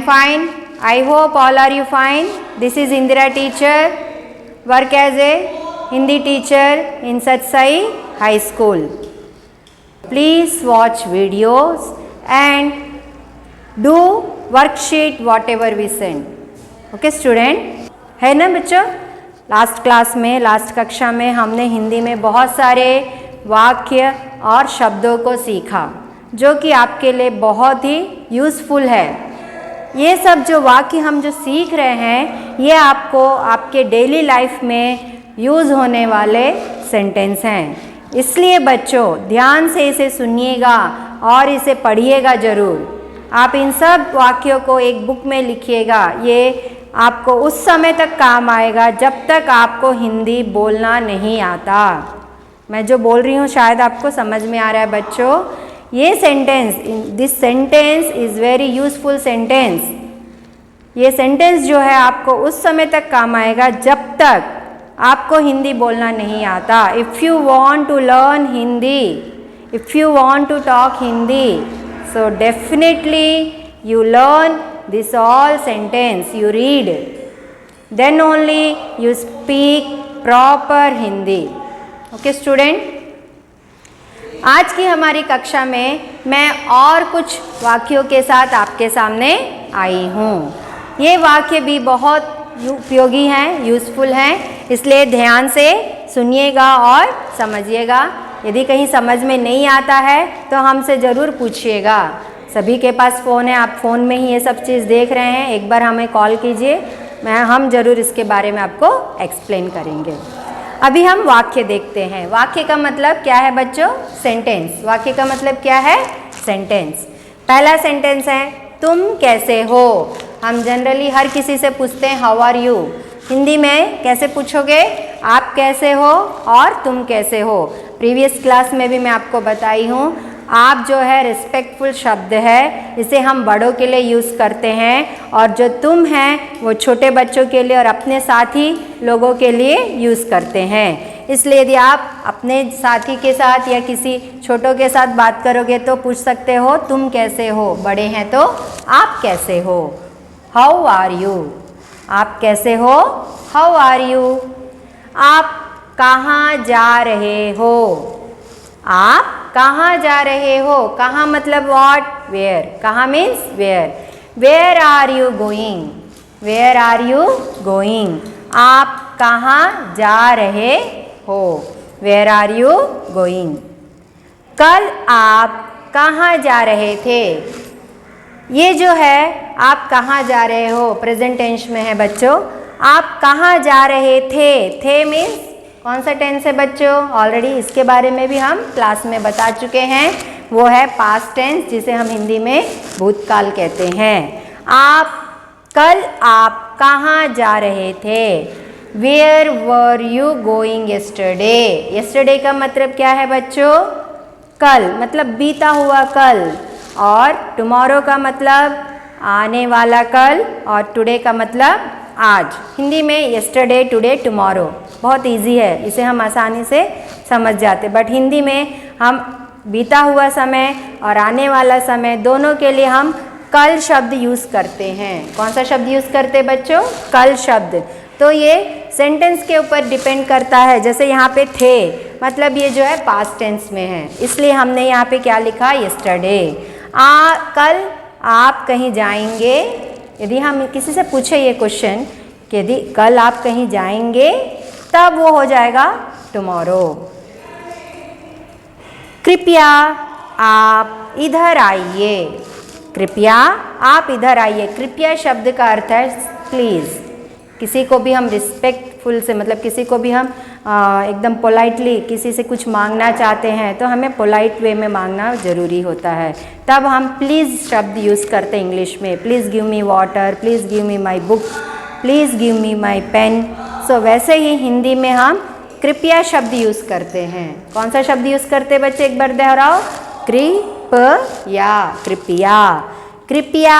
fine. I hope all are you fine. This is Indira teacher. Work as a Hindi teacher in Sat Sai High School. Please watch videos and do worksheet whatever we send. Okay student? है ना बच्चों? Last class में, last कक्षा में हमने हिंदी में बहुत सारे वाक्य और शब्दों को सीखा जो कि आपके लिए बहुत ही यूज़फुल है। ये सब जो वाक्य हम जो सीख रहे हैं ये आपको आपके डेली लाइफ में यूज़ होने वाले सेंटेंस हैं। इसलिए बच्चों ध्यान से इसे सुनिएगा और इसे पढ़िएगा ज़रूर। आप इन सब वाक्यों को एक बुक में लिखिएगा। ये आपको उस समय तक काम आएगा जब तक आपको हिंदी बोलना नहीं आता। मैं जो बोल रही हूँ शायद आपको समझ में आ रहा है बच्चों। ये sentence, this sentence is very useful sentence. ये सेंटेंस जो है आपको उस समय तक काम आएगा जब तक आपको हिंदी बोलना नहीं आता। If you want to learn Hindi, if you want to talk Hindi, so definitely you learn this all sentence, you read, then only you speak proper Hindi. Okay student? आज की हमारी कक्षा में मैं और कुछ वाक्यों के साथ आपके सामने आई हूँ। ये वाक्य भी बहुत उपयोगी हैं, यूज़फुल हैं, इसलिए ध्यान से सुनिएगा और समझिएगा। यदि कहीं समझ में नहीं आता है तो हमसे ज़रूर पूछिएगा। सभी के पास फ़ोन है, आप फ़ोन में ही ये सब चीज़ देख रहे हैं, एक बार हमें कॉल कीजिए, हम ज़रूर इसके बारे में आपको एक्सप्लेन करेंगे। अभी हम वाक्य देखते हैं। वाक्य का मतलब क्या है बच्चों? सेंटेंस। वाक्य का मतलब क्या है? सेंटेंस। पहला सेंटेंस है तुम कैसे हो। हम जनरली हर किसी से पूछते हैं हाउ आर यू। हिंदी में कैसे पूछोगे? आप कैसे हो और तुम कैसे हो। प्रीवियस क्लास में भी मैं आपको बताई हूँ। आप जो है रिस्पेक्टफुल शब्द है, इसे हम बड़ों के लिए यूज़ करते हैं और जो तुम हैं वो छोटे बच्चों के लिए और अपने साथी लोगों के लिए यूज़ करते हैं। इसलिए यदि आप अपने साथी के साथ या किसी छोटों के साथ बात करोगे तो पूछ सकते हो तुम कैसे हो। बड़े हैं तो आप कैसे हो, हाउ आर यू। आप कैसे हो, हाउ आर यू। आप कहाँ जा रहे हो। आप कहाँ जा रहे हो। कहाँ मतलब वॉट, वेयर। कहाँ means where. Where are you going, where are you going. आप कहाँ जा रहे हो, वेयर आर यू गोइंग। कल आप कहाँ जा रहे थे। ये जो है आप कहाँ जा रहे हो प्रेजेंट टेंस में है बच्चों। आप कहाँ जा रहे थे मीन्स कौन सा टेंस है बच्चों? ऑलरेडी इसके बारे में भी हम क्लास में बता चुके हैं। वो है पास्ट टेंस, जिसे हम हिंदी में भूतकाल कहते हैं। कल आप कहाँ जा रहे थे। Where were you going yesterday. Yesterday का मतलब क्या है बच्चों? कल, मतलब बीता हुआ कल। और टुमारो का मतलब आने वाला कल और टुडे का मतलब आज। हिंदी में येस्टरडे, टुडे, टुमारो बहुत इजी है, इसे हम आसानी से समझ जाते। बट हिंदी में हम बीता हुआ समय और आने वाला समय दोनों के लिए हम कल शब्द यूज़ करते हैं। कौन सा शब्द यूज़ करते हैं बच्चों? कल शब्द। तो ये सेंटेंस के ऊपर डिपेंड करता है। जैसे यहाँ पे थे मतलब ये जो है पास्ट टेंस में है, इसलिए हमने यहाँ पे क्या लिखा? येस्टरडे। कल आप कहीं जाएंगे। यदि हम किसी से पूछे ये क्वेश्चन कि यदि कल आप कहीं जाएंगे, तब वो हो जाएगा टुमारो। कृपया आप इधर आइए। कृपया आप इधर आइए। कृपया शब्द का अर्थ है प्लीज़। किसी को भी हम रिस्पेक्टफुल से, मतलब किसी को भी हम एकदम पोलाइटली किसी से कुछ मांगना चाहते हैं तो हमें पोलाइट वे में मांगना ज़रूरी होता है। तब हम प्लीज़ शब्द यूज़ करते हैं इंग्लिश में। Please give me water, please give me my book, please give me my pen. So वैसे ही हिंदी में हम कृपया शब्द यूज़ करते हैं। कौन सा शब्द यूज़ करते हैं बच्चे? एक बार दोहराओ। कृपया, कृपया। कृपया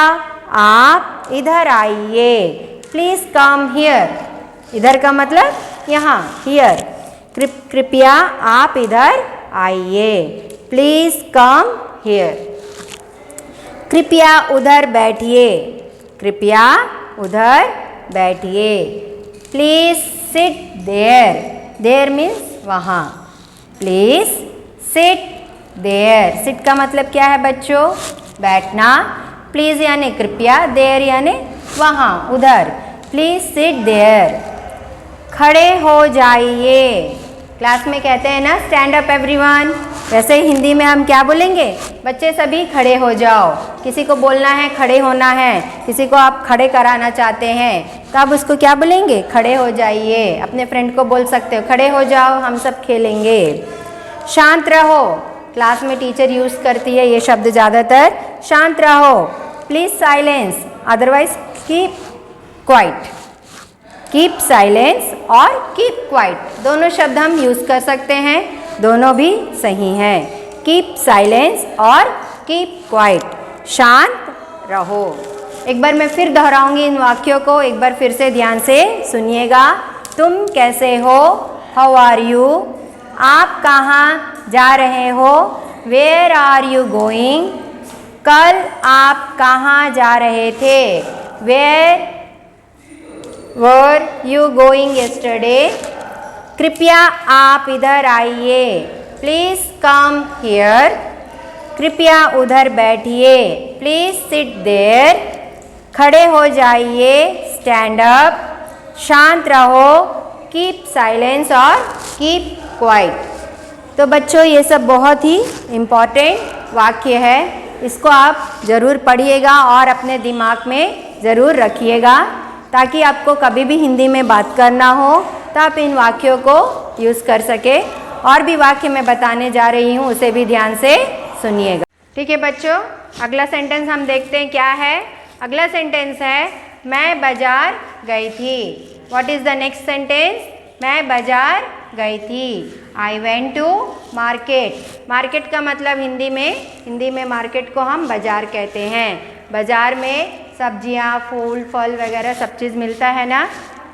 आप इधर आइए। Please come here. इधर का मतलब यहाँ, हियर। कृपया आप इधर आइए। Please come here. कृपया उधर बैठिए। कृपया उधर बैठिए। Please sit there, there means वहाँ। प्लीज़ सिट देयर, सिट का मतलब क्या है बच्चों? बैठना। प्लीज़ यानी कृपया, देयर यानी वहाँ, उधर। Please sit there. खड़े हो जाइए। क्लास में कहते हैं ना स्टैंड अप एवरीवन, वैसे ही हिंदी में हम क्या बोलेंगे? बच्चे सभी खड़े हो जाओ। किसी को बोलना है खड़े होना है, किसी को आप खड़े कराना चाहते हैं तो आप उसको क्या बोलेंगे? खड़े हो जाइए। अपने फ्रेंड को बोल सकते हो खड़े हो जाओ, हम सब खेलेंगे। शांत रहो, क्लास में टीचर यूज़ करती है ये शब्द ज़्यादातर। शांत रहो। Please silence, otherwise keep quiet. Keep silence और कीप क्वाइट दोनों शब्द हम यूज़ कर सकते हैं, दोनों भी सही हैं। कीप साइलेंस और कीप क्वाइट, शांत रहो। एक बार मैं फिर दोहराऊंगी इन वाक्यों को, एक बार फिर से ध्यान से सुनिएगा। तुम कैसे हो? How are you? आप कहाँ जा रहे हो? Where are you going? कल आप कहाँ जा रहे थे? Where were you going yesterday? कृपया आप इधर आइए। Please come here. कृपया उधर बैठिए। Please sit there. खड़े हो जाइए, स्टैंड अप। शांत रहो, कीप साइलेंस और कीप क्वाइट। तो बच्चों ये सब बहुत ही इम्पॉर्टेंट वाक्य है, इसको आप ज़रूर पढ़िएगा और अपने दिमाग में ज़रूर रखिएगा, ताकि आपको कभी भी हिंदी में बात करना हो तो आप इन वाक्यों को यूज़ कर सके। और भी वाक्य मैं बताने जा रही हूँ, उसे भी ध्यान से सुनिएगा। ठीक है बच्चों, अगला सेंटेंस हम देखते हैं क्या है। अगला सेंटेंस है मैं बाजार गई थी। What is the next sentence? मैं बाजार गई थी। I went to market. Market का मतलब हिंदी में मार्केट को हम बाजार कहते हैं। बाजार में सब्जियां, फूल, फल वगैरह सब चीज़ मिलता है ना।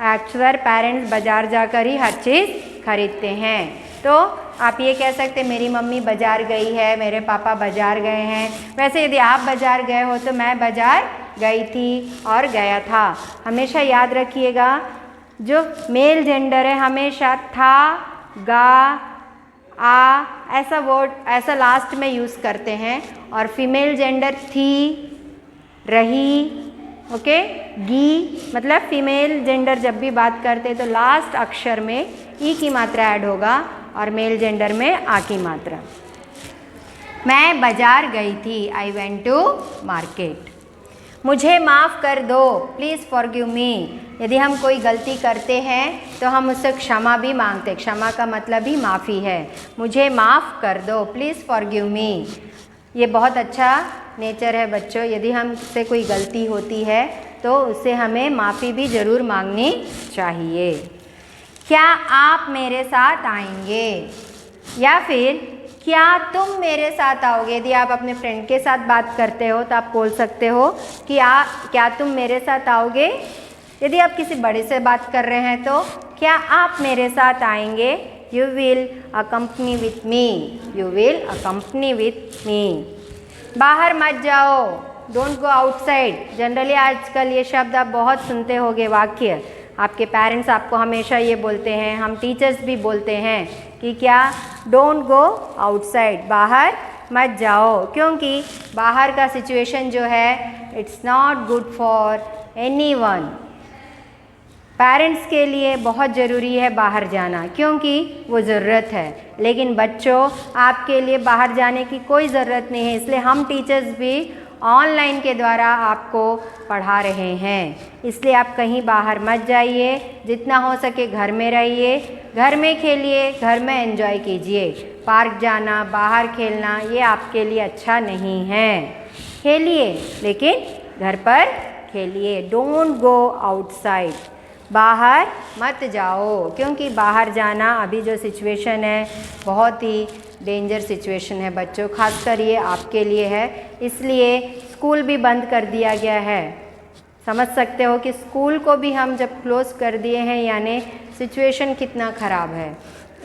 अक्सर पेरेंट्स बाजार जाकर ही हर चीज़ खरीदते हैं। तो आप ये कह सकते हैं मेरी मम्मी बाजार गई है, मेरे पापा बाजार गए हैं। वैसे यदि आप बाजार गए हो तो मैं बाजार गई थी और गया था। हमेशा याद रखिएगा, जो मेल जेंडर है हमेशा था, गा, आ ऐसा वर्ड ऐसा लास्ट में यूज़ करते हैं, और फीमेल जेंडर थी, रही, ओके, गी। मतलब फीमेल जेंडर जब भी बात करते तो लास्ट अक्षर में ई की मात्रा ऐड होगा और मेल जेंडर में आ की मात्रा। मैं बाजार गई थी। I went to market. मुझे माफ़ कर दो। Please forgive me. यदि हम कोई गलती करते हैं तो हम उससे क्षमा भी मांगते। क्षमा का मतलब ही माफ़ी है। मुझे माफ़ कर दो। प्लीज़ फॉरगिव मी। ये बहुत अच्छा नेचर है बच्चों। यदि हमसे कोई गलती होती है तो उससे हमें माफ़ी भी ज़रूर मांगनी चाहिए। क्या आप मेरे साथ आएंगे? या फिर क्या तुम मेरे साथ आओगे? यदि आप अपने फ्रेंड के साथ बात करते हो तो आप बोल सकते हो कि क्या तुम मेरे साथ आओगे? यदि आप किसी बड़े से बात कर रहे हैं तो क्या आप मेरे साथ आएंगे? You will accompany with me. You will accompany with me. बाहर मत जाओ। Don't go outside. जनरली आजकल ये शब्द आप बहुत सुनते होंगे वाक्य। आपके पेरेंट्स आपको हमेशा ये बोलते हैं, हम टीचर्स भी बोलते हैं कि क्या? डोंट गो आउटसाइड, बाहर मत जाओ, क्योंकि बाहर का सिचुएशन जो है it's not good for anyone. Parents के लिए बहुत ज़रूरी है बाहर जाना, क्योंकि वो ज़रूरत है। लेकिन बच्चों, आपके लिए बाहर जाने की कोई ज़रूरत नहीं है, इसलिए हम टीचर्स भी ऑनलाइन के द्वारा आपको पढ़ा रहे हैं। इसलिए आप कहीं बाहर मत जाइए, जितना हो सके घर में रहिए, घर में खेलिए, घर में एंजॉय कीजिए। पार्क जाना, बाहर खेलना ये आपके लिए अच्छा नहीं है। खेलिए लेकिन घर पर खेलिए। डोंट गो आउटसाइड, बाहर मत जाओ, क्योंकि बाहर जाना अभी जो सिचुएशन है बहुत ही डेंजर सिचुएशन है बच्चों, खासकर ये आपके लिए है। इसलिए स्कूल भी बंद कर दिया गया है। समझ सकते हो कि स्कूल को भी हम जब क्लोज़ कर दिए हैं, यानी सिचुएशन कितना ख़राब है।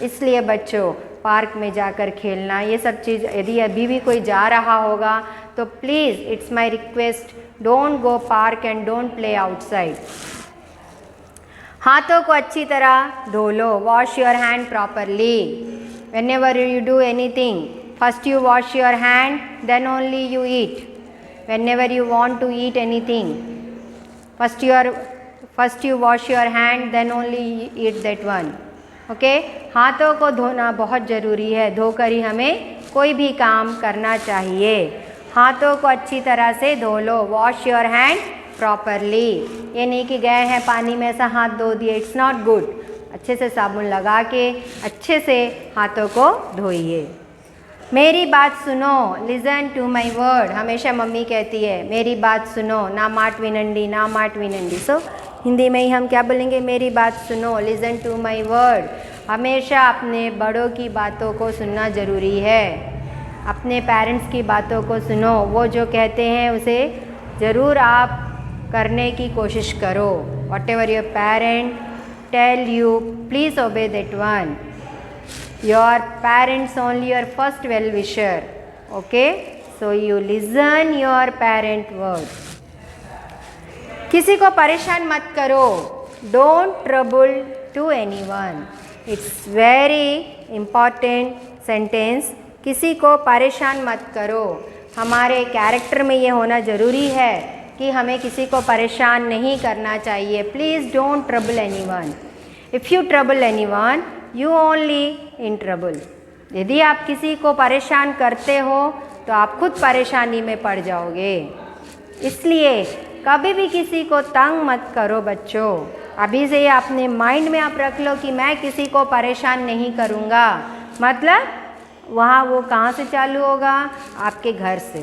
इसलिए बच्चों, पार्क में जाकर खेलना ये सब चीज़, यदि अभी भी कोई जा रहा होगा तो please it's my request, don't go park and don't play outside. हाथों को अच्छी तरह धो लो, wash your hand properly. whenever you do anything, first you wash your hand, then only you eat. whenever you want to eat anything, first you wash your hand, then only you eat that one. Okay हाथों को धोना बहुत ज़रूरी है, धोकर ही हमें कोई भी काम करना चाहिए। हाथों को अच्छी तरह से धो लो, वॉश योर हैंड प्रॉपरली। ये नहीं कि गए हैं पानी में ऐसा हाथ धो दिए, इट्स नॉट गुड। अच्छे से साबुन लगा के अच्छे से हाथों को धोइए। मेरी बात सुनो, लिसन टू माई वर्ड। हमेशा मम्मी कहती है मेरी बात सुनो, ना माट विनंडी, ना माट विनंडी। सो हिंदी में ही हम क्या बोलेंगे, मेरी बात सुनो, लिसन टू माई वर्ड। हमेशा अपने बड़ों की बातों को सुनना ज़रूरी है। अपने पेरेंट्स की बातों को सुनो, वो जो कहते हैं उसे ज़रूर आप करने की कोशिश करो। Whatever your parent tell you, please obey that one. Your parents only your first well wisher, okay? So you listen your parent word. किसी को परेशान मत करो, don't trouble to anyone. It's very important sentence. किसी को परेशान मत करो। हमारे कैरेक्टर में ये होना ज़रूरी है कि हमें किसी को परेशान नहीं करना चाहिए। Please don't trouble anyone. If you trouble anyone, you only in trouble. यदि आप किसी को परेशान करते हो तो आप खुद परेशानी में पड़ जाओगे। इसलिए कभी भी किसी को तंग मत करो बच्चों। अभी से अपने माइंड में आप रख लो कि मैं किसी को परेशान नहीं करूँगा। मतलब वहाँ वो कहाँ से चालू होगा, आपके घर से।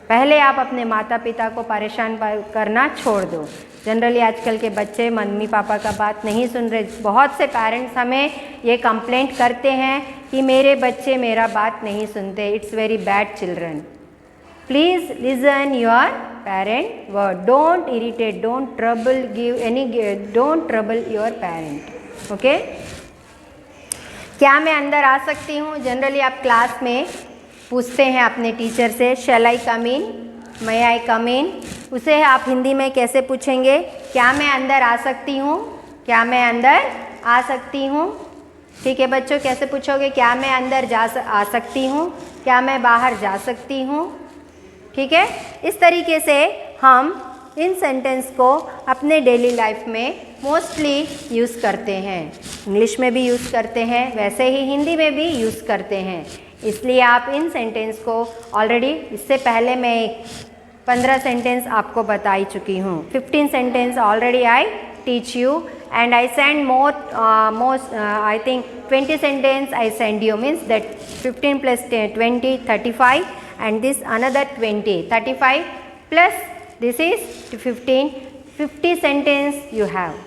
पहले आप अपने माता पिता को परेशान करना छोड़ दो। जनरली आजकल के बच्चे मम्मी पापा का बात नहीं सुन रहे। बहुत से पेरेंट्स हमें ये कंप्लेंट करते हैं कि मेरे बच्चे मेरा बात नहीं सुनते। It's very bad children. Please listen your parent word. Don't irritate, don't trouble, don't trouble your parent, okay? क्या मैं अंदर आ सकती हूँ? जनरली आप क्लास में पूछते हैं अपने टीचर से, शैल आई कम इन, may आई कम इन। उसे आप हिंदी में कैसे पूछेंगे? क्या मैं अंदर आ सकती हूँ? क्या मैं अंदर आ सकती हूँ? ठीक है बच्चों, कैसे पूछोगे? क्या मैं अंदर आ सकती हूँ? क्या मैं बाहर जा सकती हूँ? ठीक है, इस तरीके से हम इन सेंटेंस को अपने डेली लाइफ में मोस्टली यूज़ करते हैं। इंग्लिश में भी यूज़ करते हैं, वैसे ही हिंदी में भी यूज़ करते हैं। इसलिए आप इन सेंटेंस को ऑलरेडी, इससे पहले मैं 15 सेंटेंस आपको बता ही चुकी हूँ। 15 sentence already I teach you and I send I think 20 sentence I send you, means that 15 plus 20, 35, and this another 20, 35 plus this is 15, 50 sentence you have.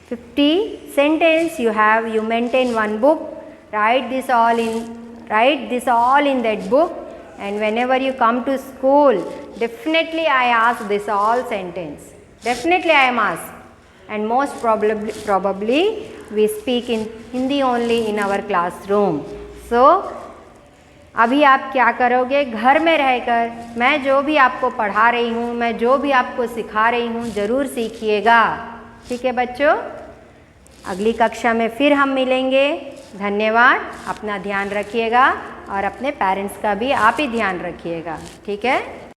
50 sentence you have. You maintain one book, write this all in that book, and whenever you come to school, definitely I ask this all sentence. Definitely I am asked. And most probably we speak in Hindi only in our classroom. So अभी आप क्या करोगे? घर में रहकर मैं जो भी आपको पढ़ा रही हूँ, मैं जो भी आपको सिखा रही हूँ, ज़रूर सीखिएगा। ठीक है बच्चों, अगली कक्षा में फिर हम मिलेंगे। धन्यवाद। अपना ध्यान रखिएगा और अपने पेरेंट्स का भी आप ही ध्यान रखिएगा। ठीक है।